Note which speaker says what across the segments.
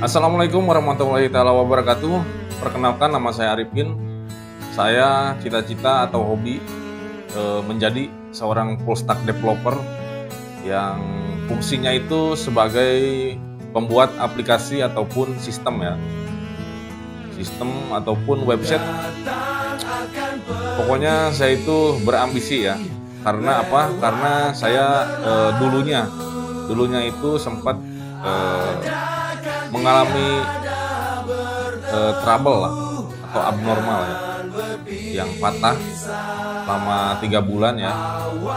Speaker 1: Assalamualaikum warahmatullahi wabarakatuh. Perkenalkan, nama saya Arifin. Saya cita-cita atau hobi menjadi seorang full stack developer yang fungsinya itu sebagai pembuat aplikasi ataupun sistem ya. Sistem ataupun website. Pokoknya saya itu berambisi ya. Karena apa? Karena saya dulunya itu sempat mengalami trouble lah atau abnormal ya, yang patah selama 3 bulan ya,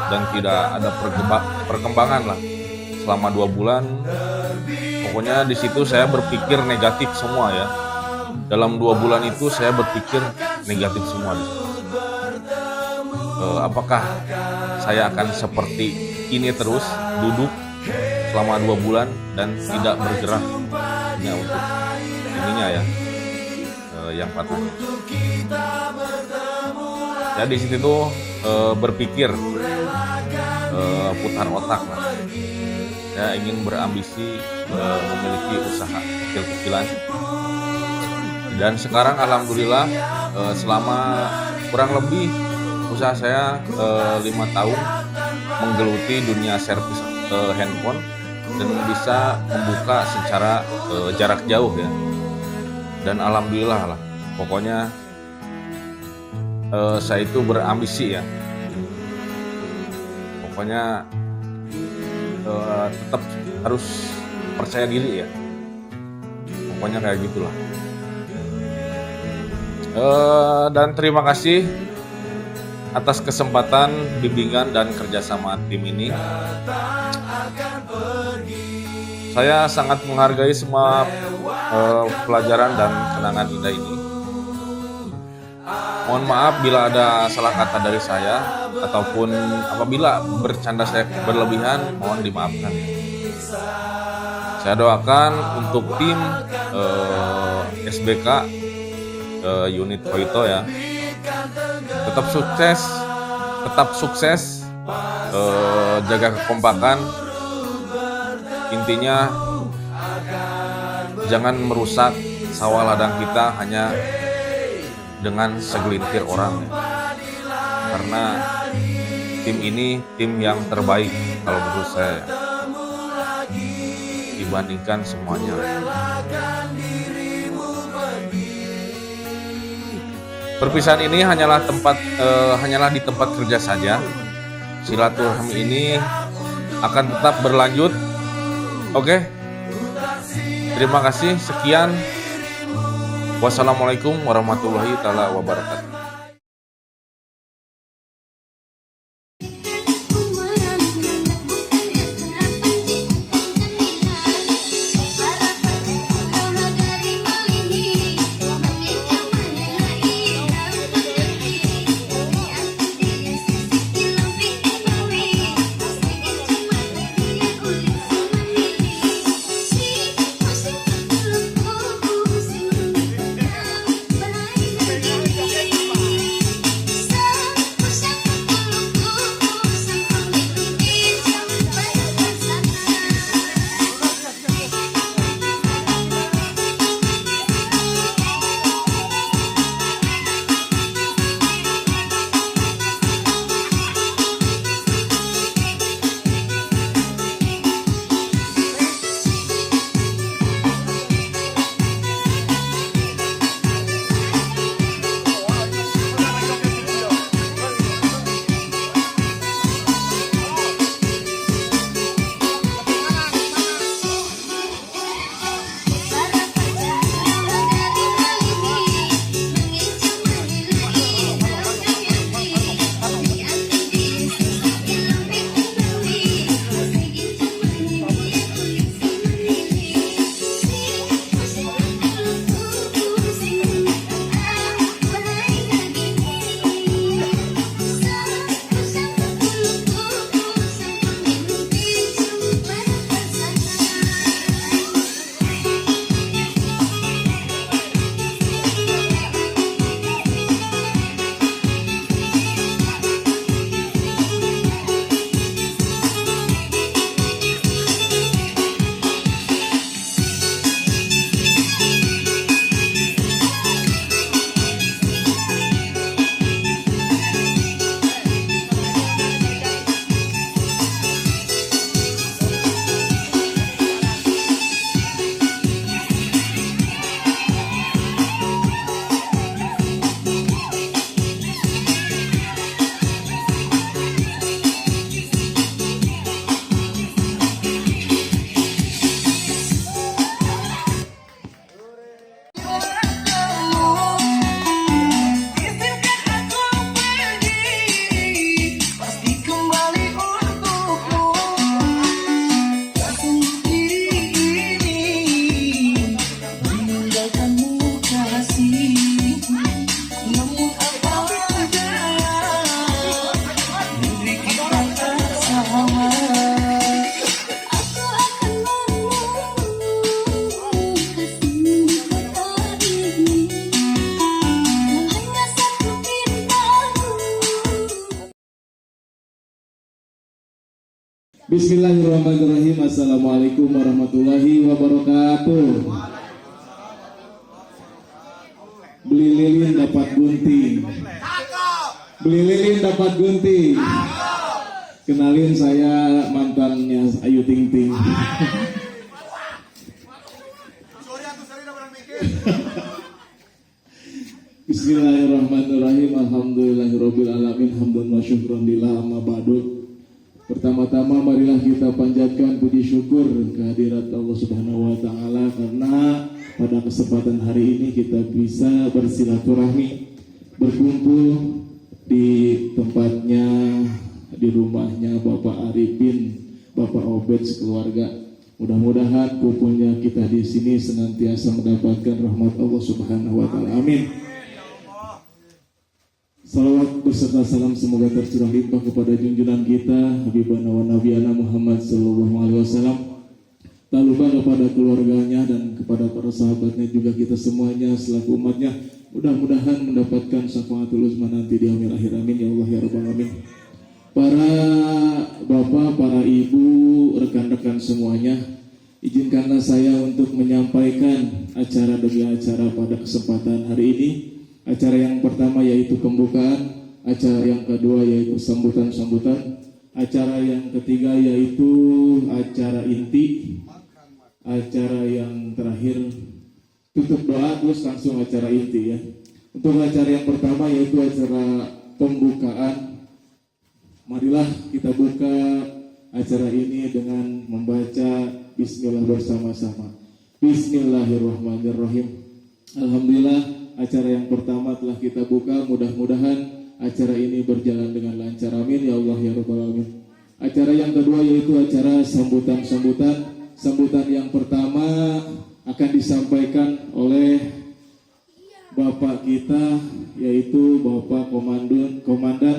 Speaker 1: dan tidak ada perkembangan lah selama 2 bulan. Pokoknya di situ saya berpikir negatif semua ya. Dalam 2 bulan itu saya berpikir negatif semua di situ. Apakah saya akan seperti ini terus, duduk selama 2 bulan dan tidak bergerak hanya untuk ininya ya, yang patah. Ya di situ tuh berpikir, putar otak lah. Saya ingin berambisi memiliki usaha kecil-kecilan. Dan sekarang alhamdulillah selama kurang lebih usaha saya 5 tahun menggeluti dunia servis handphone dan bisa membuka secara jarak jauh ya. Dan alhamdulillah lah, pokoknya saya itu berambisi ya. Pokoknya tetap harus percaya diri ya. Pokoknya kayak gitulah. Dan terima kasih atas kesempatan, bimbingan, dan kerjasama tim ini. Saya sangat menghargai semua pelajaran dan kenangan indah ini. Mohon maaf bila ada salah kata dari saya, ataupun apabila bercanda saya berlebihan, mohon dimaafkan. Saya doakan untuk tim SBK unit Koito ya, tetap sukses, jaga kekompakan. Intinya jangan merusak sawah ladang kita hanya dengan segelintir orang ya. Karena tim ini tim yang terbaik kalau menurut saya dibandingkan semuanya. Perpisahan ini hanyalah di tempat kerja saja. Silaturahmi ini akan tetap berlanjut. Oke. Terima kasih. Sekian. Wassalamualaikum warahmatullahi wabarakatuh.
Speaker 2: Bismillahirrahmanirrahim. Assalamualaikum warahmatullahi wabarakatuh. Beli lilin dapat gunting. Beli lilin dapat gunting. Kenalin, saya mantannya Ayu Ting Ting. Bismillahirrahmanirrahim. Alhamdulillahirabbil alamin. Hamdan wa syukran lillah, amma ba'du. Pertama-tama marilah kita panjatkan puji syukur kehadirat Allah Subhanahu wa taala karena pada kesempatan hari ini kita bisa bersilaturahmi, berkumpul di tempatnya, di rumahnya Bapak Arifin, Bapak Obed sekeluarga. Mudah-mudahan kumpulnya kita di sini senantiasa mendapatkan rahmat Allah Subhanahu wa taala. Amin. Salawat beserta salam semoga tercurah limpah kepada junjungan kita Habibana wa Nabiyana Muhammad sallallahu alaihi wasallam. Tak lupa kepada keluarganya dan kepada para sahabatnya juga kita semuanya selaku umatnya. Mudah-mudahan mendapatkan syafaatul uzma nanti di yaumil akhir. Amin ya Allah ya rabbal alamin. Para bapak, para ibu, rekan-rekan semuanya, izinkanlah saya untuk menyampaikan acara demi acara pada kesempatan hari ini. Acara yang pertama yaitu pembukaan, acara yang kedua yaitu sambutan-sambutan, acara yang ketiga yaitu acara inti, acara yang terakhir tutup doa, terus langsung acara inti ya. Untuk acara yang pertama yaitu acara pembukaan, marilah kita buka acara ini dengan membaca Bismillah bersama-sama. Bismillahirrahmanirrahim. Alhamdulillah, acara yang pertama telah kita buka. Mudah-mudahan acara ini berjalan dengan lancar. Amin ya Allah ya rabbal alamin. Acara yang kedua yaitu acara sambutan-sambutan. Sambutan yang pertama akan disampaikan oleh Bapak kita, yaitu Bapak Komandan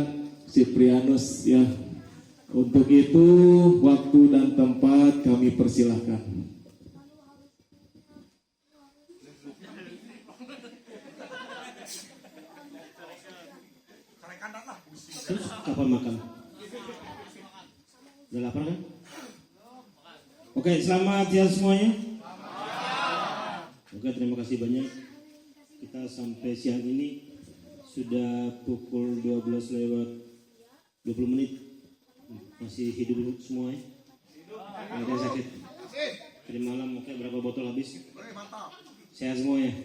Speaker 2: Siprianus ya. Untuk itu waktu dan tempat kami persilahkan.
Speaker 3: Terus kapan makan? Udah lapar kan? Oke, selamat siang semuanya. Oke, terima kasih banyak. Kita sampai siang ini sudah pukul 12 lewat 20 menit. Masih hidup semua ya? Ada sakit? Tadi malam oke, berapa botol habis? Sehat semua ya?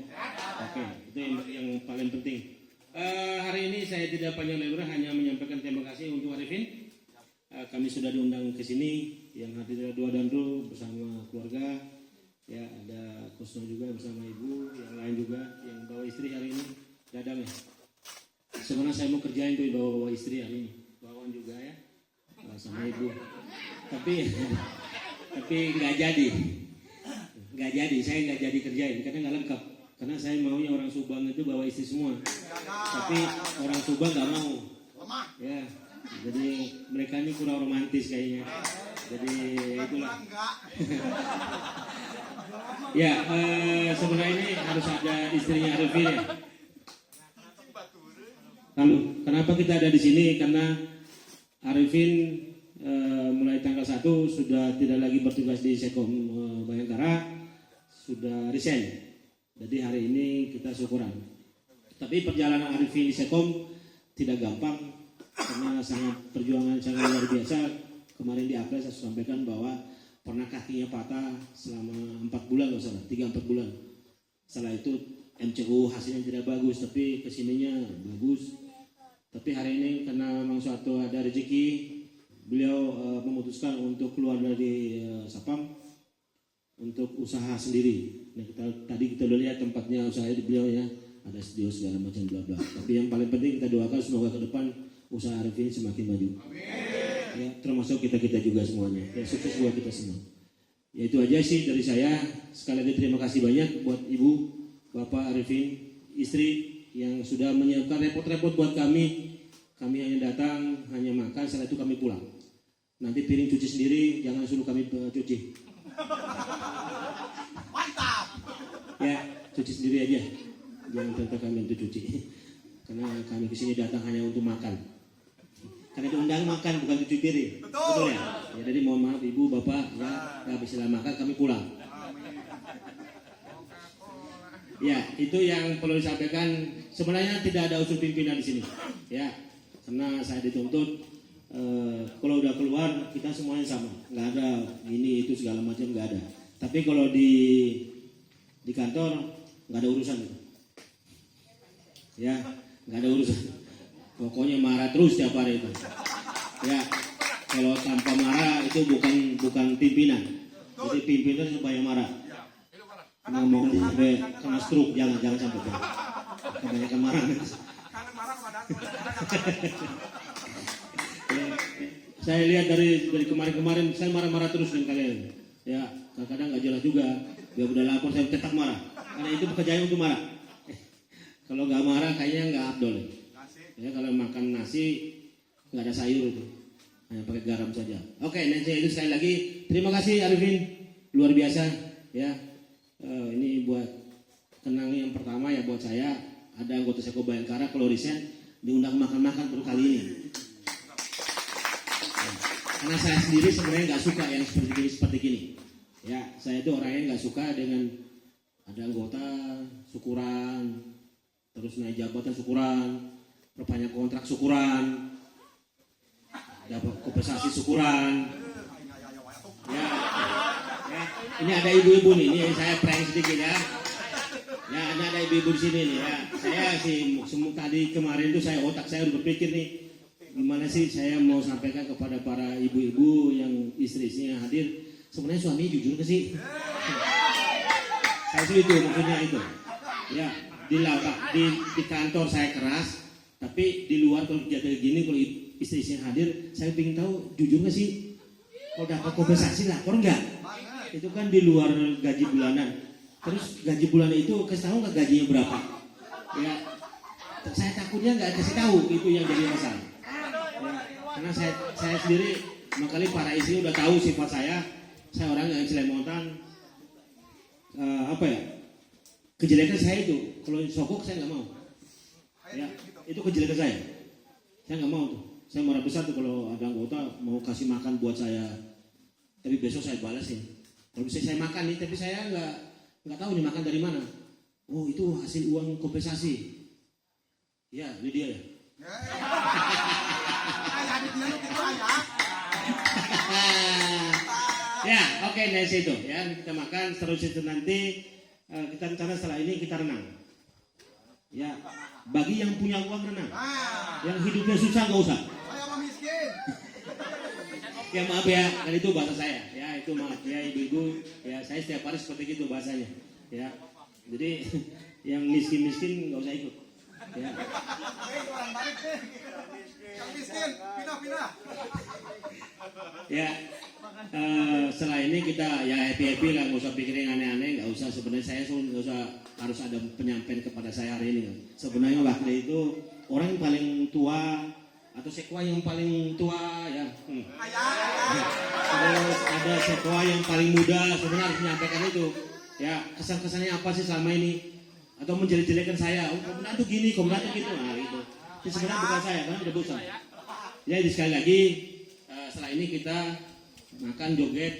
Speaker 3: Oke, itu yang paling penting. Hari ini saya tidak panjang lebar, hanya menyampaikan terima kasih untuk Arifin. Kami sudah diundang ke sini, yang hadir dua dandu bersama keluarga. Ya, ada Kusno juga bersama ibu, yang lain juga yang bawa istri hari ini. Dadang ya. Sebenarnya saya mau kerjain tuh bawa istri hari ini, bawaan juga ya, sama ibu. Tapi nggak jadi. Saya nggak jadi kerjain karena nggak lengkap. Karena saya maunya orang Subang itu bawa istri semua, tapi orang Subang nggak mau. Ya, jadi mereka ini kurang romantis kayaknya. Jadi itulah. Ya, sebenarnya ini harus ada istrinya Arifin ya. Lalu, kenapa kita ada di sini? Karena Arifin mulai tanggal 1 sudah tidak lagi bertugas di Sekom Bayangkara, sudah resign. Jadi hari ini kita syukuran. Tapi perjalanan Arifin di Sekom tidak gampang karena perjuangan sangat luar biasa. Kemarin di Apres saya sampaikan bahwa pernah kakinya patah selama 4 bulan, 3-4 bulan. Setelah itu MCU hasilnya tidak bagus, tapi kesininya bagus. Tapi hari ini karena memang suatu ada rezeki, beliau memutuskan untuk keluar dari Sapam untuk usaha sendiri. Nah, tadi kita udah lihat tempatnya usaha di beliau ya, ada studio segala macam bla bla. Tapi yang paling penting kita doakan semoga ke depan usaha Arifin semakin maju. Amin. Ya, termasuk kita juga semuanya. Ya, sukses buat kita semua. Ya, itu aja sih dari saya. Sekali lagi terima kasih banyak buat Ibu, Bapak Arifin, istri yang sudah menyiapkan repot-repot buat kami. Kami hanya datang, hanya makan, setelah itu kami pulang. Nanti piring cuci sendiri, jangan suruh kami cuci. Mantap. Ya, cuci sendiri aja. Jangan tentang kami untuk cuci. Karena kami kesini datang hanya untuk makan. Karena diundang makan bukan cuci piring. Betul ya? Ya, jadi mohon maaf ibu, bapak, ya, habis makan kami pulang. Ya, itu yang perlu disampaikan. Sebenarnya tidak ada unsur pimpinan di sini, ya, karena saya dituntut. Kalau udah keluar kita semuanya sama, nggak ada ini itu segala macam, nggak ada. Tapi kalau di kantor nggak ada urusan, ya, nggak ada urusan. Pokoknya marah terus tiap hari itu. Ya, kalau tanpa marah itu bukan pimpinan. Jadi pimpinan supaya marah. Ngomong sampai kena stroke, jangan sampai kebanyakan marah. Saya lihat dari kemarin saya marah-marah terus dengan kalian. Ya, kadang-kadang nggak jelas juga. Dia udah lapor saya tetap marah. Karena itu pekerjaan untuk marah. Kalau nggak marah kayaknya nggak abdol. Ya, kalau makan nasi nggak ada sayur itu, hanya pakai garam saja. Oke, nanti itu sekali lagi terima kasih Arifin, luar biasa. Ya, ini buat kenang yang pertama ya buat saya. Ada anggota Seko Bayangkara kalau resign diundang makan-makan baru kali ini. Karena saya sendiri sebenarnya nggak suka yang seperti gini. Ya, saya itu orangnya nggak suka dengan ada anggota syukuran, terus naik jabatan syukuran, perpanjang kontrak syukuran, dapat kompensasi syukuran. Ya, ini ada ibu-ibu nih, ini saya prank sedikit ya. Ya, ada ibu-ibu di sini nih ya. Saya sih tadi kemarin tuh otak saya udah berpikir nih, gimana sih saya mau sampaikan kepada para ibu-ibu yang istri-istrinya hadir, sebenarnya suami jujur ke sih? Saya sih itu maksudnya itu. Ya, di kantor saya keras, tapi di luar kalau jadi gini, kalau istri-istrinya hadir, saya ingin tahu jujur nggak sih? Kalau dapat kompensasi lapor nggak? Itu kan di luar gaji bulanan. Terus gaji bulanan itu kasih tahu nggak gajinya berapa? Ya, saya takutnya nggak kasih tahu, itu yang jadi masalah. Karena saya sendiri makanya para istri udah tahu sifat saya orang yang celemotan, kejelekan saya itu kalau sokok saya nggak mau, ya itu kejelekan saya nggak mau tuh. Saya marah besar tuh kalau ada anggota mau kasih makan buat saya, tapi besok saya balasin. Kalau bisa saya makan nih, tapi saya nggak tahu nih makan dari mana. Oh, itu hasil uang kompensasi. Ya, ini dia ya. Ya, oke, dari situ ya kita makan, terus itu nanti kita rencana setelah ini kita renang. Ya, bagi yang punya uang renang, yang hidupnya susah nggak usah. Ya maaf ya, dan itu bahasa saya. Ya itu maaf ya ibu-ibu. Ya saya setiap hari seperti itu bahasanya. Ya, jadi yang miskin nggak usah ikut. Ya. Ya, setelah ini kita ya happy lah, nggak usah pikirin aneh-aneh, nggak usah. Sebenarnya saya nggak usah harus ada penyampaian kepada saya hari ini. Sebenarnya wakil itu orang yang paling tua atau sekwa yang paling tua ya. Terus ada sekwa yang paling muda, sebenarnya harus menyampaikan itu. Ya, kesan-kesannya apa sih selama ini? Atau menjelek-jelekan saya, komandan tuh gini, komandan tuh gitu, nah gitu. Ini sebenarnya bukan saya, karena tidak bosan. Ya, jadi sekali lagi setelah ini kita makan joget,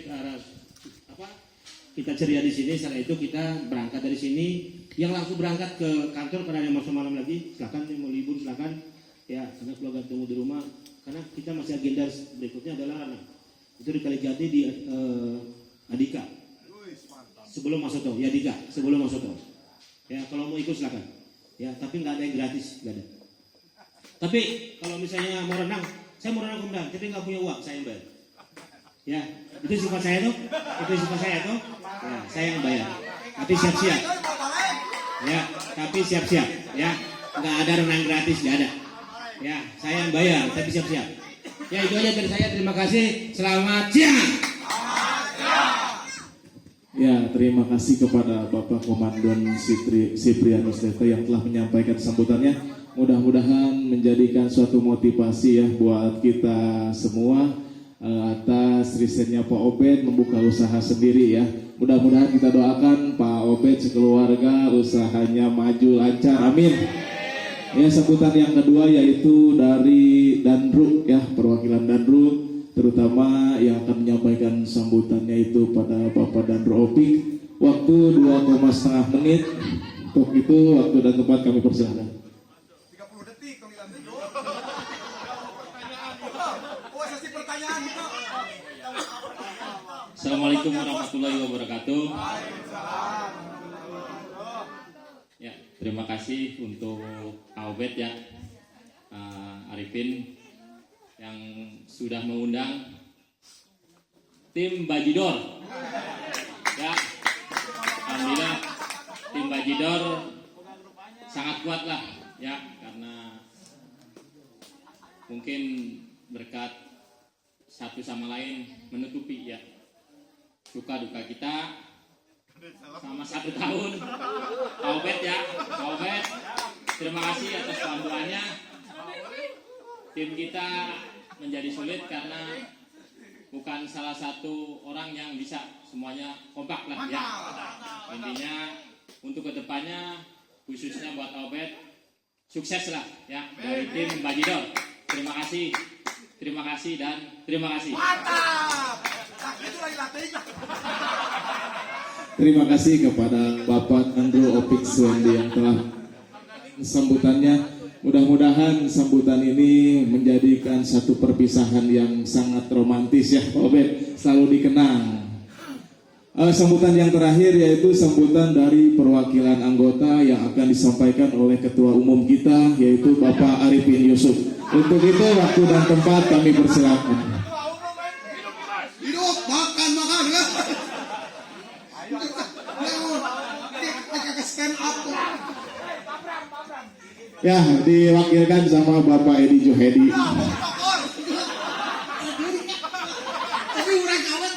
Speaker 3: kita ceria di sini. Setelah itu kita berangkat dari sini. Yang langsung berangkat ke kantor karena ada masa malam lagi, silakan. Yang mau libur silakan. Ya, karena keluarga tunggu di rumah. Karena kita masih agenda berikutnya adalah itu di Kalijati di Adika. Sebelum masuk tol, ya Adika, sebelum masuk tol. Ya, kalau mau ikut silakan. Ya, tapi nggak ada yang gratis, nggak ada. Tapi kalau misalnya mau renang, saya mau renang komandan, tapi nggak punya uang, saya yang bayar. Ya, itu sifat saya tuh, Ya, saya yang bayar. Tapi siap-siap. Ya, tapi siap-siap. Ya, nggak ada renang gratis, nggak ada. Ya, saya yang bayar, tapi siap-siap. Ya, itu aja dari saya. Terima kasih. Selamat siang.
Speaker 2: Ya, terima kasih kepada Bapak Komandan Siprianus Leta yang telah menyampaikan sambutannya. Mudah-mudahan menjadikan suatu motivasi ya buat kita semua atas risetnya Pak Obed membuka usaha sendiri ya. Mudah-mudahan kita doakan Pak Obed sekeluarga usahanya maju lancar. Amin. Ya, sambutan yang kedua yaitu dari Danruk ya, perwakilan Danruk, terutama yang akan menyampaikan sambutannya itu pada Bapak Danruk Opik. Waktu 2,5 menit. Untuk itu waktu dan tempat kami persilakan.
Speaker 4: 30 detik kami lanjut. Sesi pertanyaan.
Speaker 5: Assalamualaikum warahmatullahi wabarakatuh. Ya, terima kasih untuk Awet ya, Arifin yang sudah mengundang tim Bajidor. Ya, alhamdulillah tim Bajidor sangat kuat lah ya, karena mungkin berkat satu sama lain menutupi ya suka duka kita sama 1 tahun. Awet ya, Awet, terima kasih atas bantuannya. Tim kita menjadi sulit karena bukan salah satu orang yang bisa semuanya kompak lah ya. Intinya untuk kedepannya khususnya buat Awet sukses lah ya dari tim Bajidor. Terima kasih dan terima kasih.
Speaker 4: Mantap. Itu lagi latihnya.
Speaker 2: Terima kasih kepada Bapak Andrew Opik Suwendi yang telah sambutannya. Mudah-mudahan sambutan ini menjadikan satu perpisahan yang sangat romantis ya Pak Obed, selalu dikenang. Sambutan yang terakhir yaitu sambutan dari perwakilan anggota yang akan disampaikan oleh Ketua Umum kita yaitu Bapak Arifin Yusuf. Untuk itu waktu dan tempat kami persilakan.
Speaker 4: Hidup, makan ya. Stand up.
Speaker 2: Ya, diwakilkan sama Bapak Edi Juhedi.
Speaker 4: Tapi urang kawan.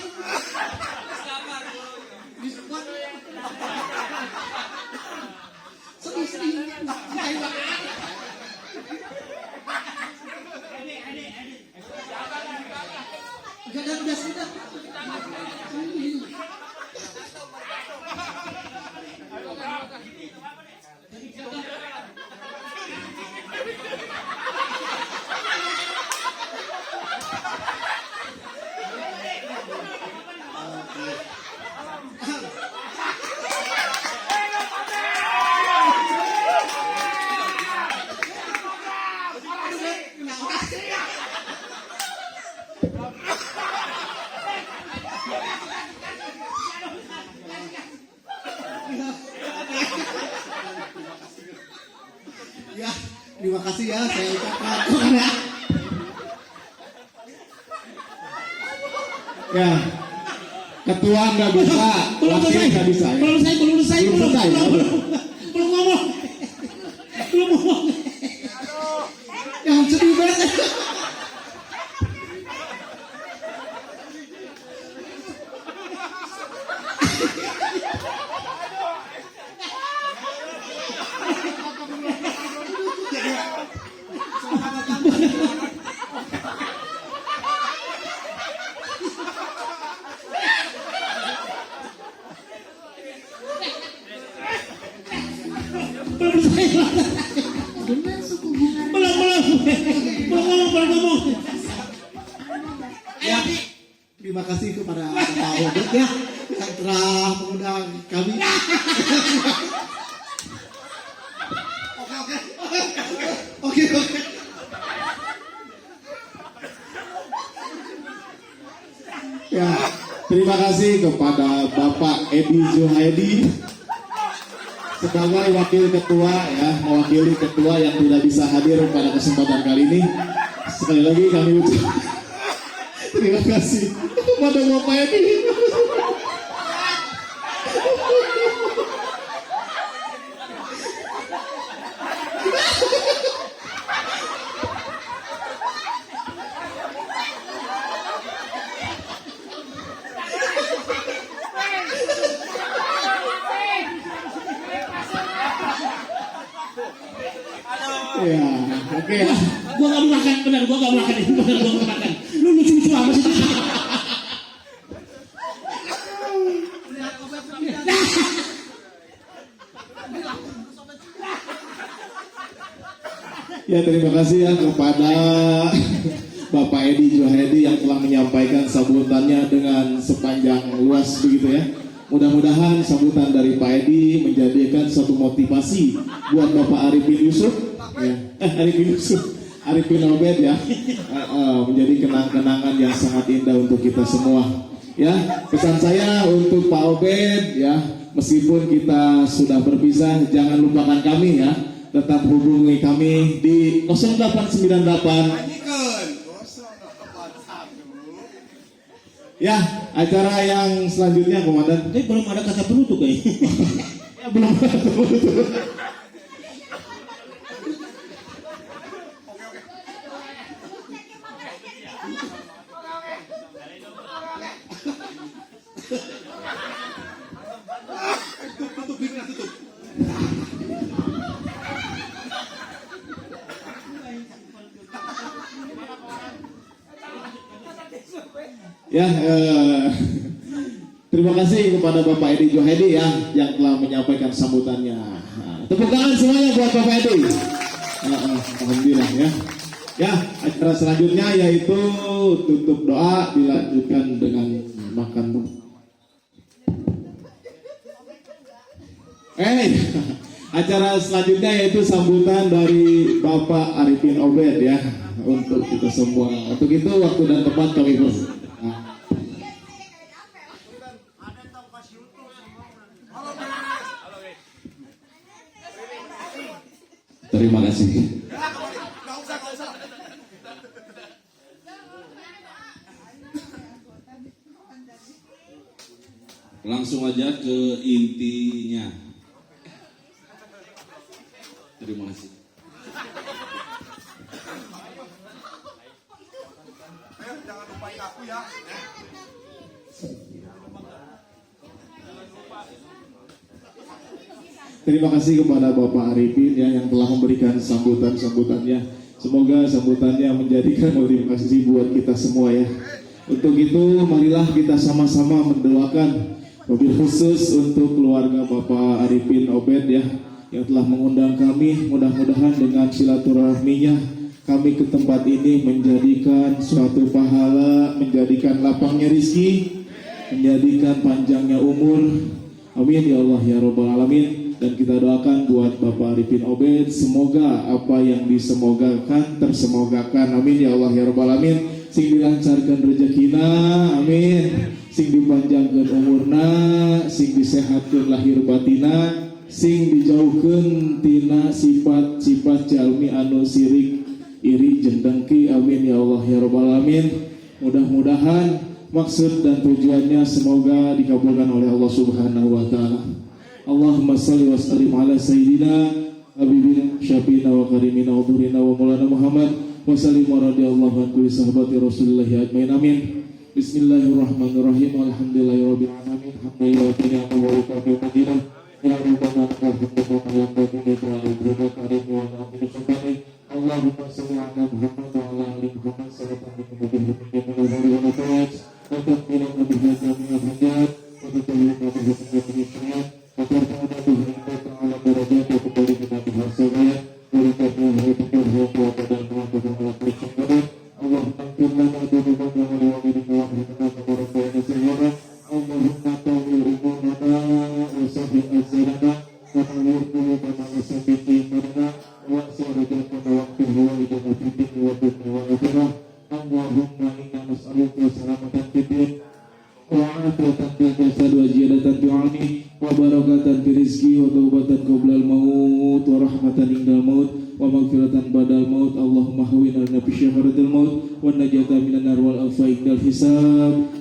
Speaker 4: Ya, terima kasih ya saya ucapkan.
Speaker 2: Ya, ketua nggak bisa, wakil nggak bisa. Ya?
Speaker 3: Belum selesai. Belum ngomong.
Speaker 4: Yang sedih banget.
Speaker 3: Belum ngomong.
Speaker 4: Ya, terima kasih kepada Pak Obed ya yang telah mengundang kami. Oke.
Speaker 2: Ya, terima kasih kepada Bapak Edi Juhaidi sebagai wakil ketua ya, mewakili ketua yang tidak bisa hadir pada kesempatan kali ini. Sekali lagi kami ucapkan terima kasih kepada Bapak Edi. Ya, oke ya.
Speaker 3: Gua gak makan, benar gua gak makan. Lu lucu amat sih.
Speaker 2: Ya, terima kasih ya kepada Bapak Edi Juhaidi yang telah menyampaikan sambutannya dengan sepanjang luas begitu ya. Mudah-mudahan sambutan dari Pak Edi menjadikan suatu motivasi buat Bapak Arifin Yusuf, ya. Arifin Obed ya, menjadi kenang-kenangan yang sangat indah untuk kita semua. Ya, pesan saya untuk Pak Obed ya, meskipun kita sudah berpisah, jangan lupakan kami ya. Tetap hubungi kami di 0898. Ya, acara yang selanjutnya Komandan.
Speaker 3: Tapi belum ada kata penutup kayaknya.
Speaker 2: Ya, belum ada penutup. Ya, terima kasih kepada Bapak Edi Juhaidi ya yang telah menyampaikan sambutannya. Tepuk tangan semuanya buat Bapak Edi. Alhamdulillah ya. Ya, acara selanjutnya yaitu tutup doa dilanjutkan dengan makan. Acara selanjutnya yaitu sambutan dari Bapak Arifin Obed ya untuk kita semua. Untuk itu waktu dan tempat kami persilakan. Terima kasih.
Speaker 6: Langsung aja ke intinya. Terima kasih.
Speaker 7: Jangan lupain aku ya.
Speaker 2: Terima kasih kepada Bapak Arifin ya yang telah memberikan sambutannya. Semoga sambutannya menjadikan motivasi buat kita semua ya. Untuk itu marilah kita sama-sama mendoakan mobil khusus untuk keluarga Bapak Arifin Obed ya yang telah mengundang kami. Mudah-mudahan dengan silaturahminya kami ke tempat ini menjadikan suatu pahala, menjadikan lapangnya rizki, menjadikan panjangnya umur. Amin ya Allah ya Rabbal Alamin. Dan kita doakan buat Bapak Arifin Obed, semoga apa yang disemogakan tersemogakan. Amin ya Allah ya Rabbal Alamin. Sing dilancarkan rezekina, amin. Sing dipanjangkan umurna, sing disehatkan lahir batina, sing dijauhkan tina sifat-sifat jalmi anu sirik iri jeung dengki. Amin ya Allah ya Rabbal Alamin. Mudah-mudahan maksud dan tujuannya semoga dikabulkan oleh Allah Subhanahu wa taala. Allahumma salli wa sallim ala sayyidina habibina syafiina wa karimina wa burina wa maulana Muhammad wa sallim wa radiyallahu an kulli sahabati Rasulillah ajmain. Amin. Bismillahirrahmanirrahim. Alhamdulillahi rabbil alamin. Alhamdulillahi wa barakatuh. Ya rabbana alhamdulillah wa Allahumma salli ala Muhammad wa ala ali Muhammad sallallahu alaihi wa sallam.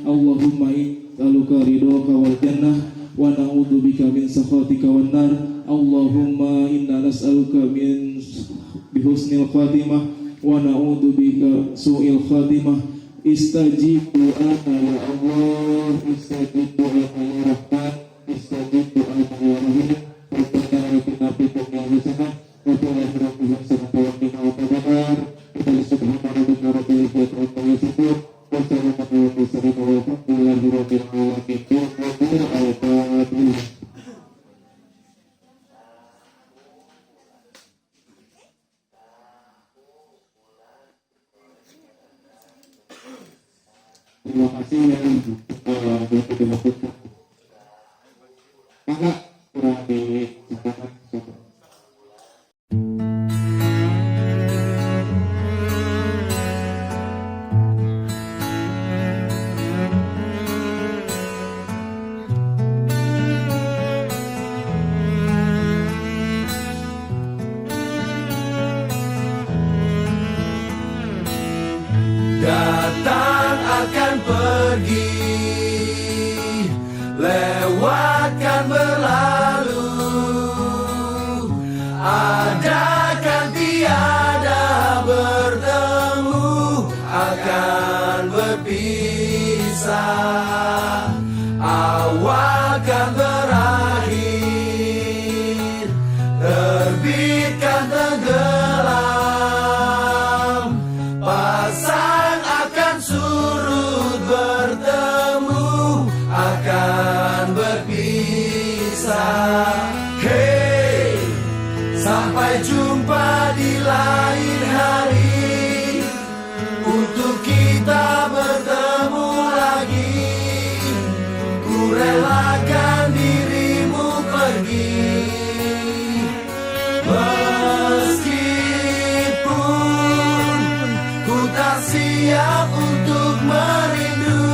Speaker 2: Allahumma innaluka ridhoka wal jannah wa na'udzubika min sakhatika wan nar. Allahumma inna nas'aluka min bihusnil khatimah wa na'udzubika su'il khatimah. Istajib du'ana ya Allah, istajib du'ana ya Rahman, istajib du'ana ya Rahim. Rabbana atina fid dunya hasanah wa fil akhirati hasanah wa qina adzabannar. Subhana rabbika rabbil izzati amma yasifun wa salamun alal mursalin walhamdulillahi rabbil alamin. terima kasih yang Bapak dilakukan. Kakak kurang dicatatkan.
Speaker 8: Datang akan pergi, lewatkan berlalu, adakan tiada bertemu, akan berpisah, awal kan berakhir, terbitkan tenggelam, pasang akan surut bertemu, akan berpisah. Hey, sampai jumpa di lain hari, untuk kita bertemu lagi. Ku relakan dirimu pergi, meskipun ku tak siap untuk merindu,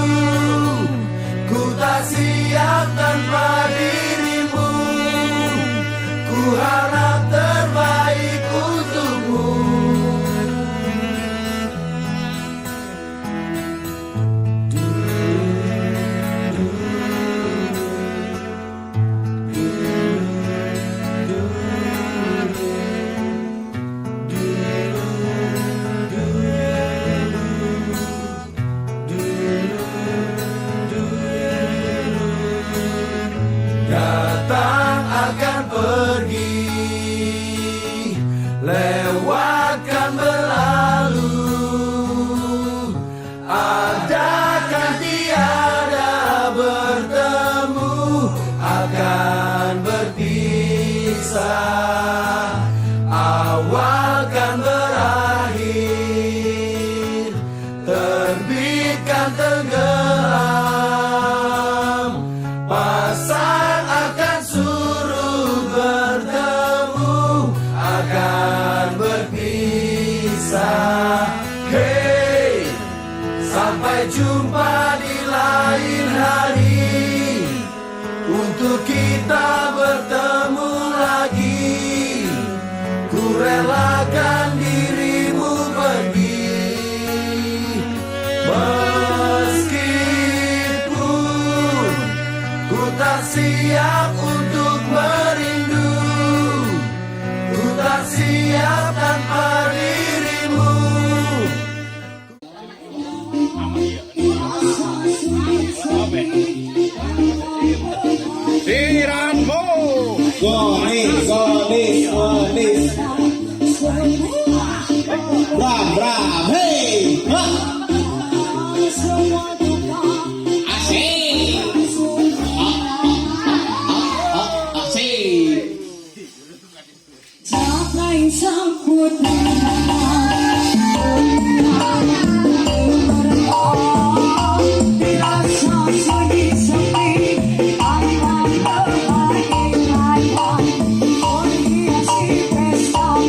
Speaker 8: ku tak siap tanpa dirimu, ku harap terbaik untukmu. Datang akan pergi, lewatkan berlalu, adakan tiada bertemu, akan berpisah, awal kan berakhir, terbitkan tenggelam, pasang akan surut bertemu, akan berpisah. Hey, sampai jumpa di lain hari, untuk kita bertemu lagi. Ku relakan dirimu pergi, meskipun ku tak siap untuk merindu, ku tak siap tanpa dirimu.
Speaker 6: Gonis, gonis, gonis. Bram, bram, hey, ha. Asik. Asik.
Speaker 9: Capai sangkut dirasa sunyi sepi, tanpa berbagai layan, menghiasi pesta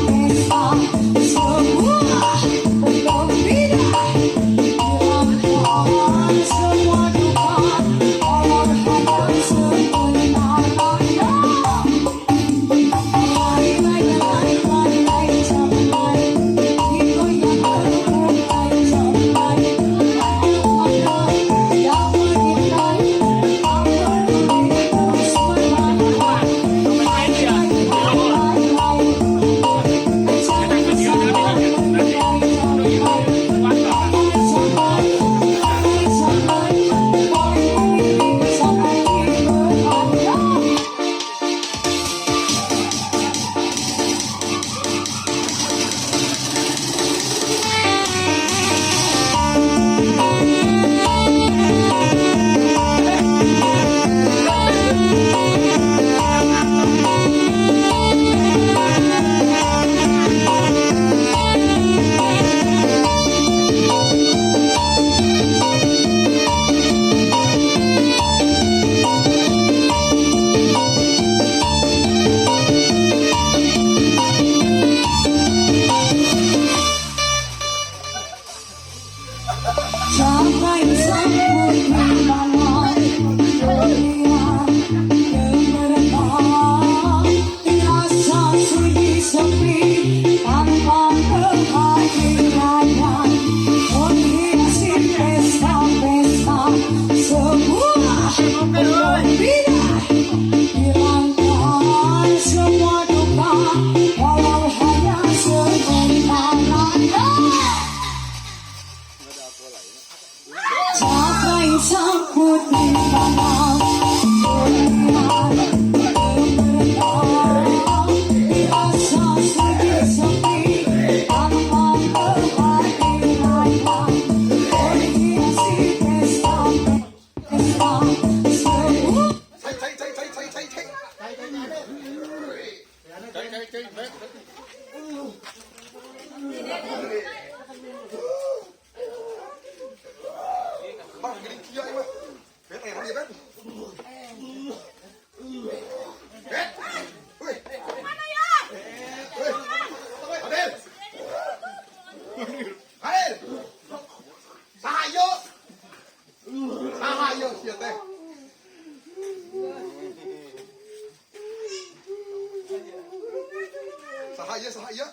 Speaker 7: Sahaya.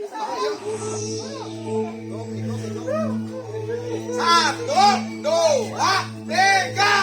Speaker 7: Sahaya. Satu, dua, tiga.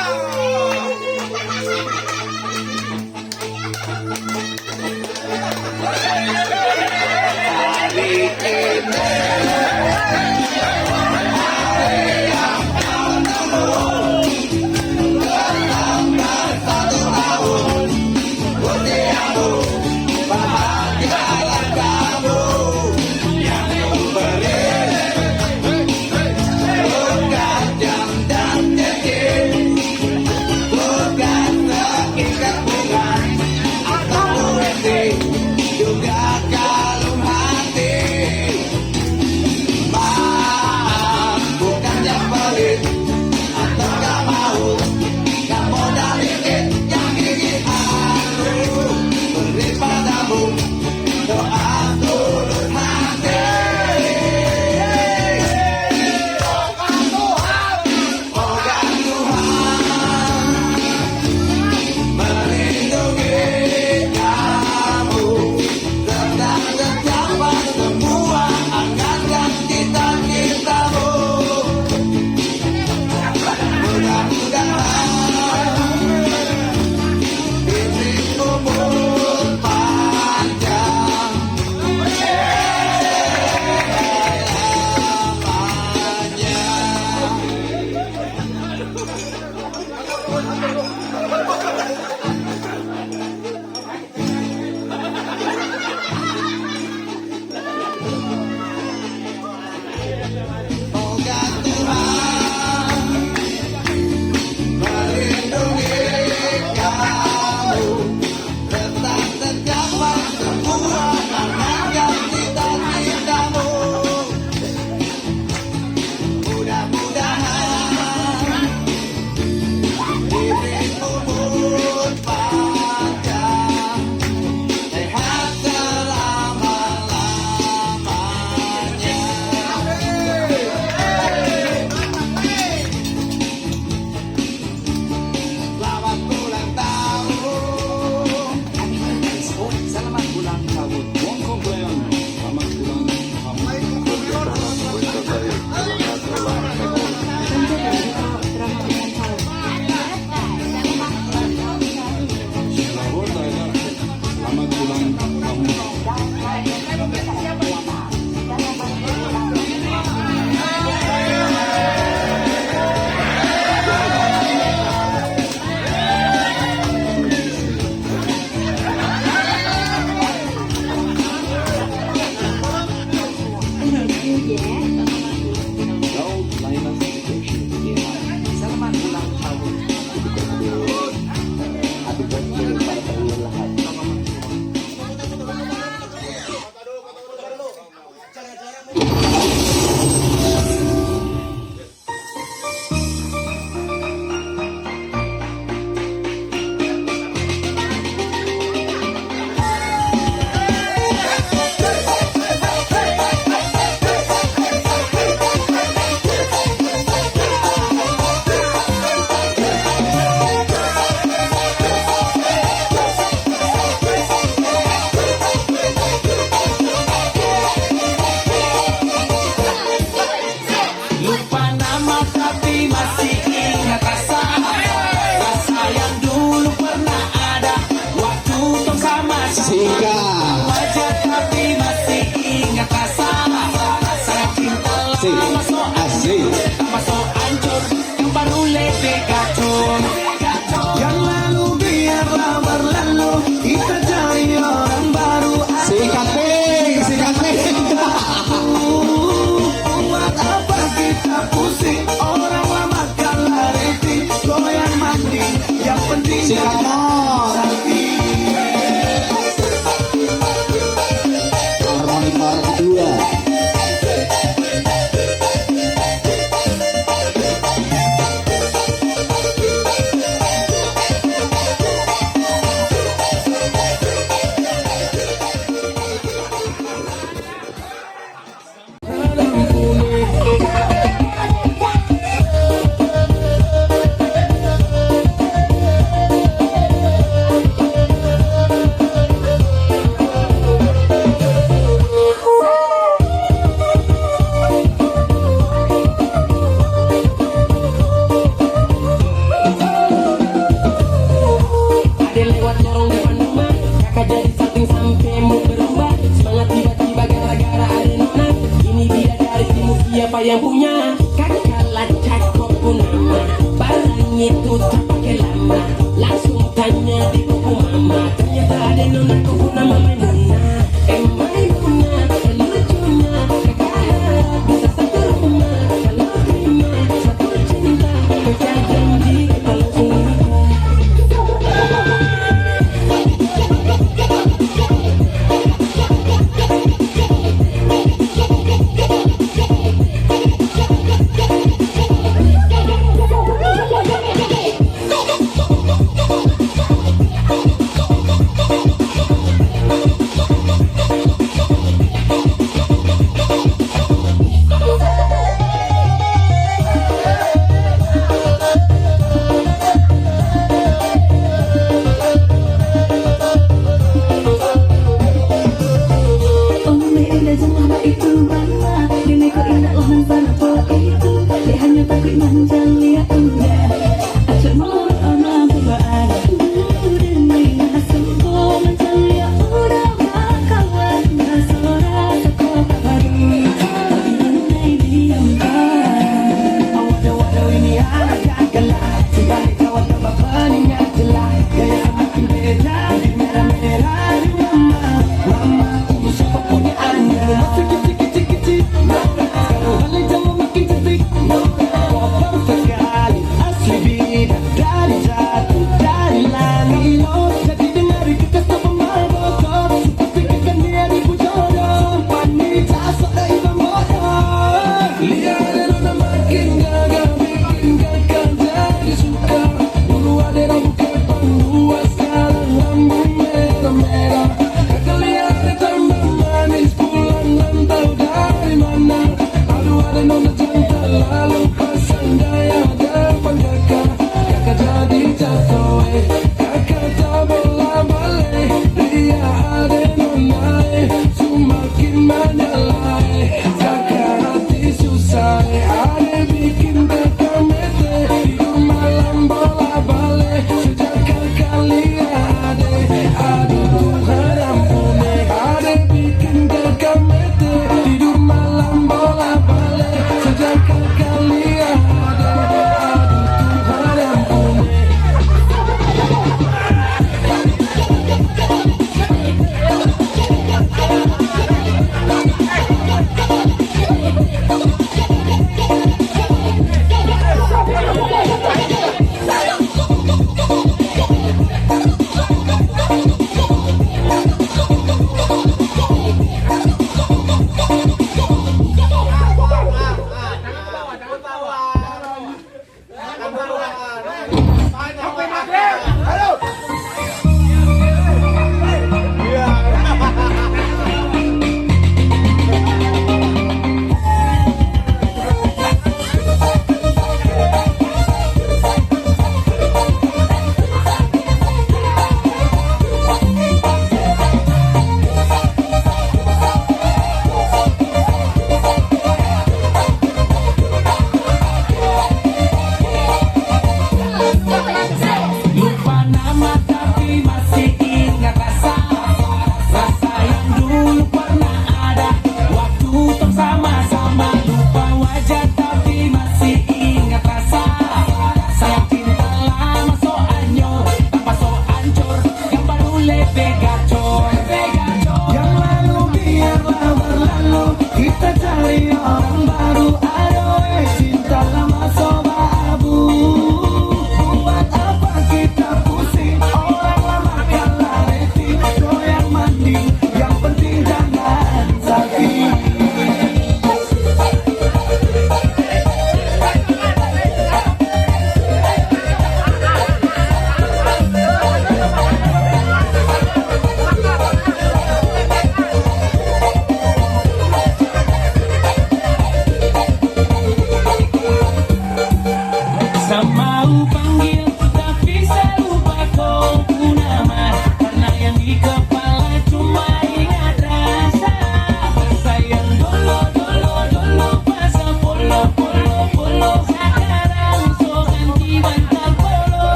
Speaker 9: yang punya. Kakak lacak kok nama, barang itu tak pakai lama. Langsung tanya di buku mama, ternyata ada nona kok nama Maimuna. Maimuna, lucunya kakak harap bisa satu rumah. Kalau terima satu cinta, kakak janji kita langsung nikah.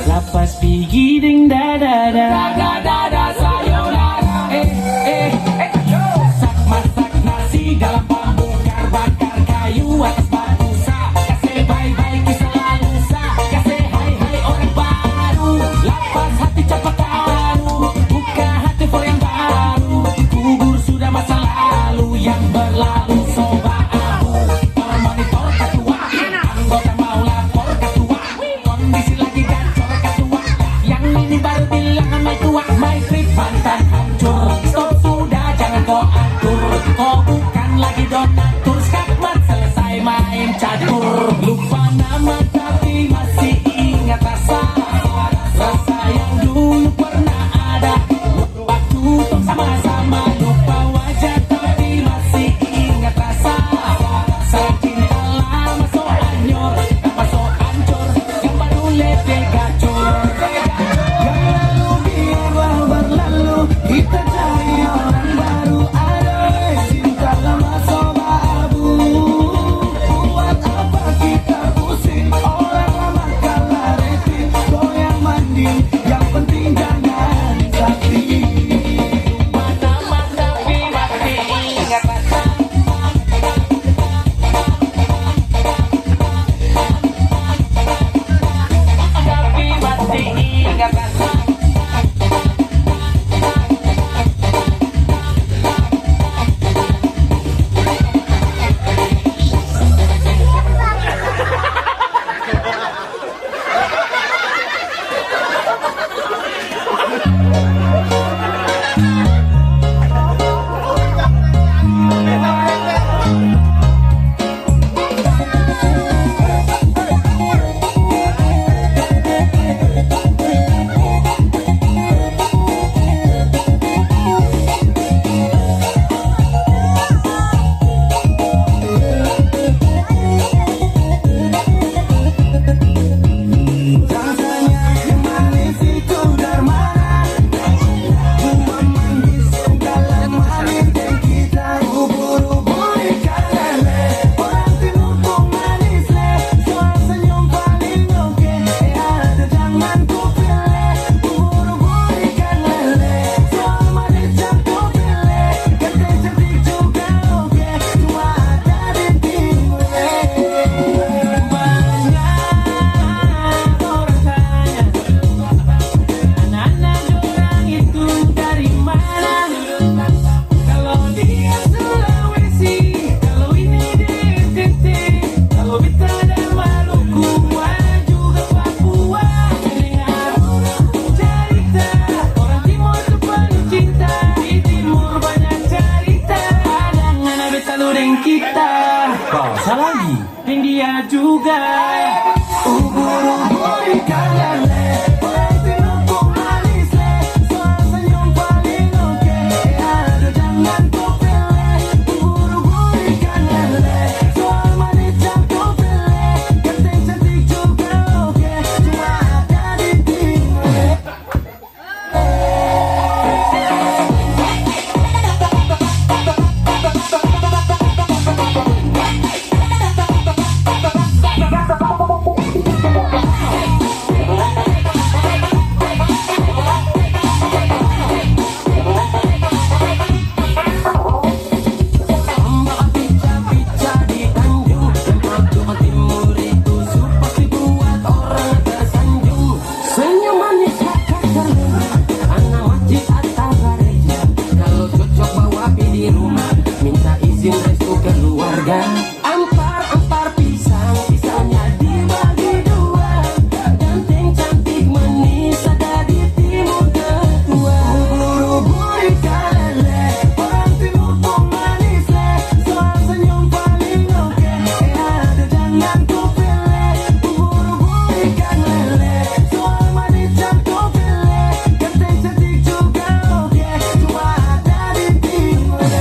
Speaker 9: Lapas pergi ding dah kau salah lagi, dan dia juga. Ubur-ubur ikan lele, berarti mumpung manis le, soal senyum paling oke. Aduh jangan kau pilih, ubur-ubur ikan lele, soal manis yang kau pilih, ganteng cantik juga oke, cuma ada di timur. Ampar-ampar pisang, pisangnya dibagi dua, ganteng cantik manis ada di timur kedua. Ubur-ubur ikan lele, orang timur pun manis le, soal senyum paling oke. Aduh jangan kau pilih, ubur-ubur ikan lele, soal manis yang kau pilih, ganteng cantik juga oke, cuma ada di timur.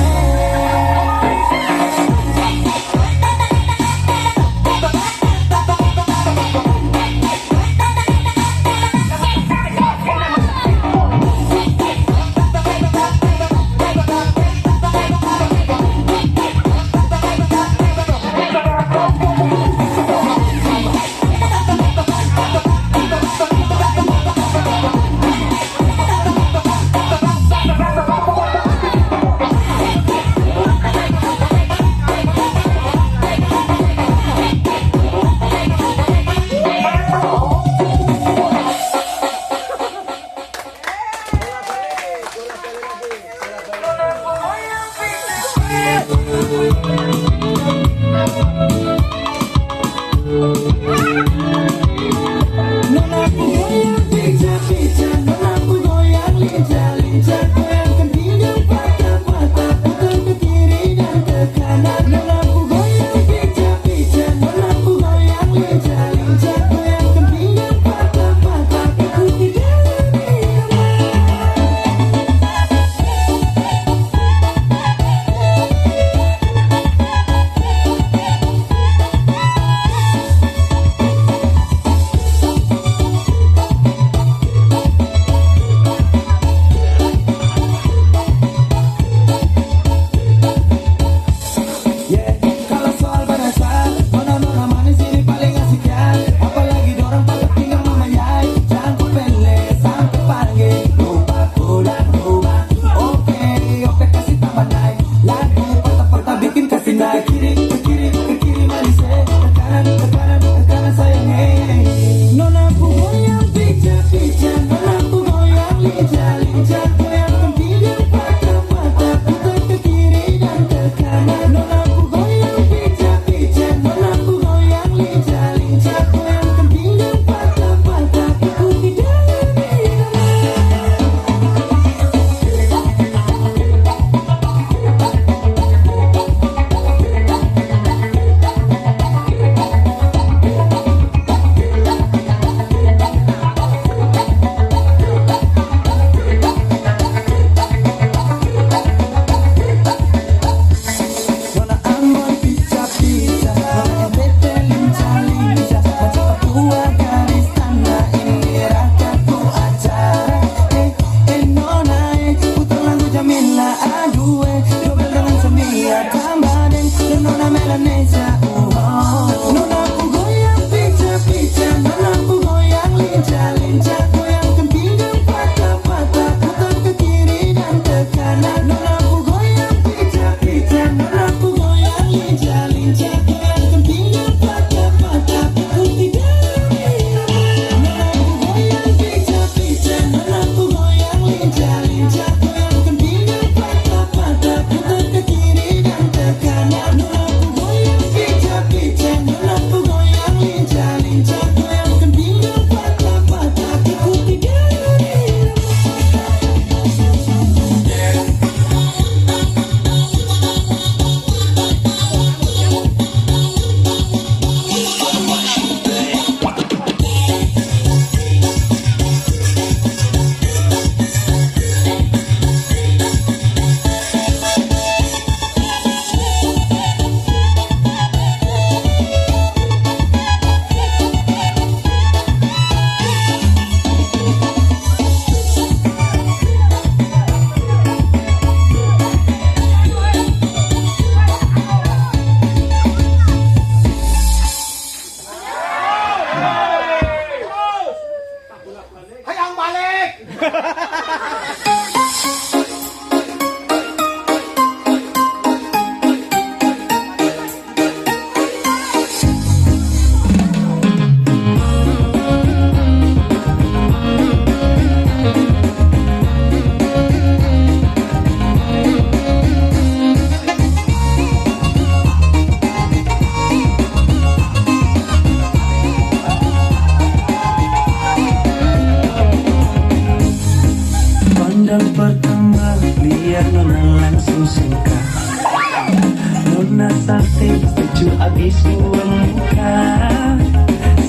Speaker 9: habis buang muka.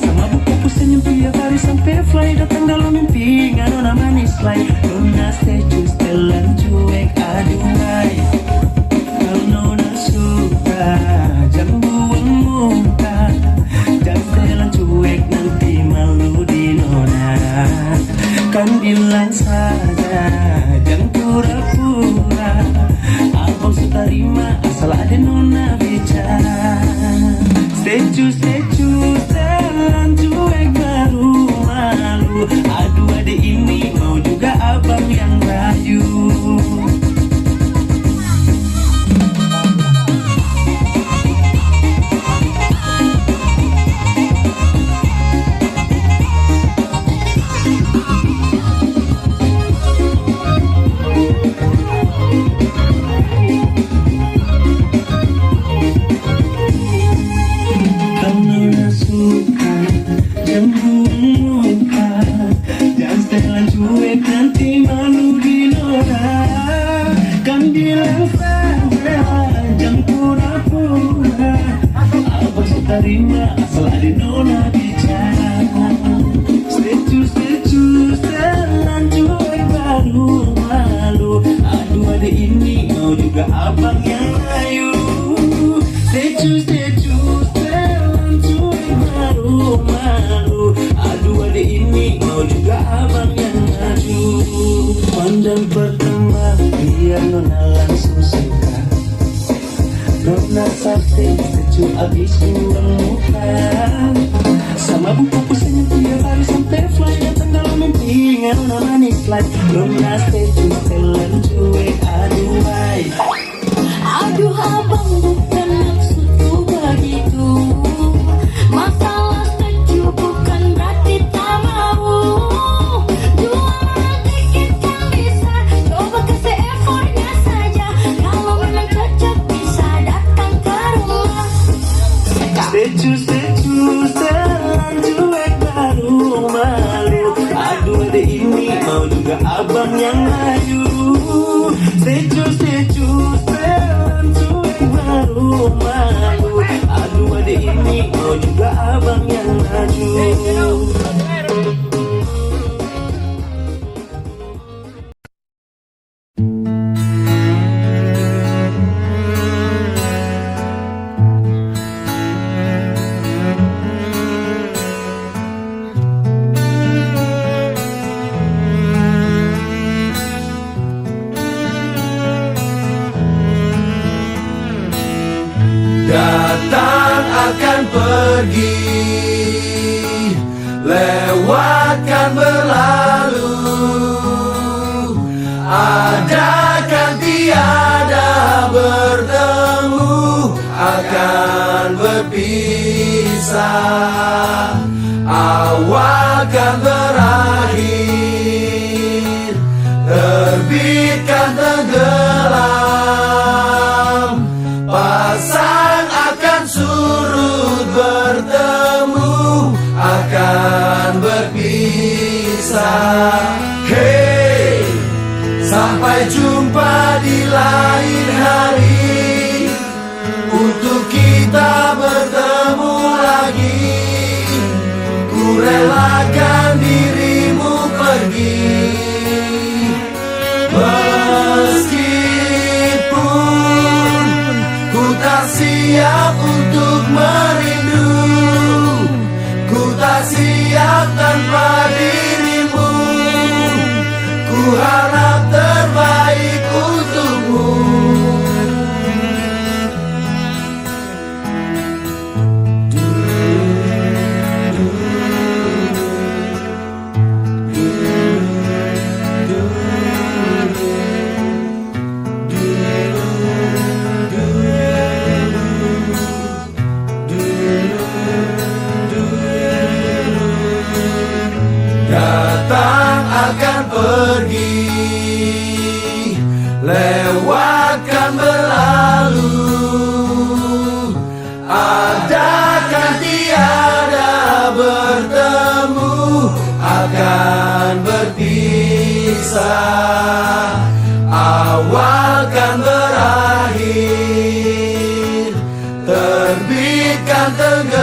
Speaker 9: Sama buku senyum tiap hari sampai fly, datang dalam mimpi nggak nona manis lain. Nona statue setelan cuek, aduhai. Kalau nona suka jangan buang muka, jangan setelan cuek nanti malu di nona. Kan bilang saja jangan pura-pura, abang suka terima asal ada nona bicara. Statue setelan cuek baru malu, aduh adik ini mau juga abang yang rayu. Terima asal ada nona bicara. Statue setelan cuek baru malu, aduh adik ini mau juga abang yang rayu. Statue setelan cuek baru malu, aduh adik ini mau juga abang yang maju. Pandang pertama biar nona langsung suka, nona sakti secu abis buang muka. Sama buku senyum tiap hari sampai fly, datang dalam mimpi nggak nona manis like. Nona secu setelan cuek, aduhai.
Speaker 10: Aduh abang bukan maksudku begitu, masalah setuju bukan berarti tak mau. Jual tiket kan bisa, coba kasih effortnya saja. Kalau memang cocok bisa datang ke rumah.
Speaker 9: Statue setelan cuek baru malu, aduh adik ini mau juga abang yang maju. Statue setelan cuek baru malu, aduh adik ini mau juga abang yang maju.
Speaker 8: Datang akan pergi, lewatkan berlalu, ada kan tiada bertemu, akan berpisah, awal kan berakhir, terbitkan tenggelam, pasang akan surut bertemu, akan berpisah. Hey, sampai jumpa di lain hari, untuk kita bertemu lagi. Ku relakan dirimu pergi, meskipun ku tak siap untuk merindu, ku tak siap tanpa dirimu, ku harap terbaik untukmu. Datang akan pergi, lewatkan berlalu, adakan tiada bertemu, akan berpisah, awal kan berakhir, terbit kan tenggelam,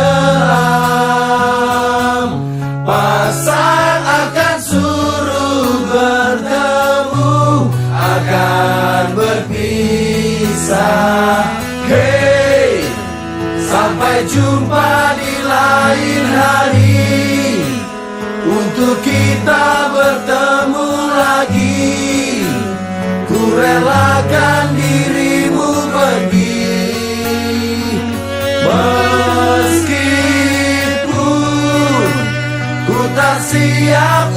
Speaker 8: pasang akan suruh bertemu, akan berpisah. Hey, sampai jumpa di lain hari, untuk kita bertemu lagi. Ku relakan dirimu pergi, meskipun ku tak siap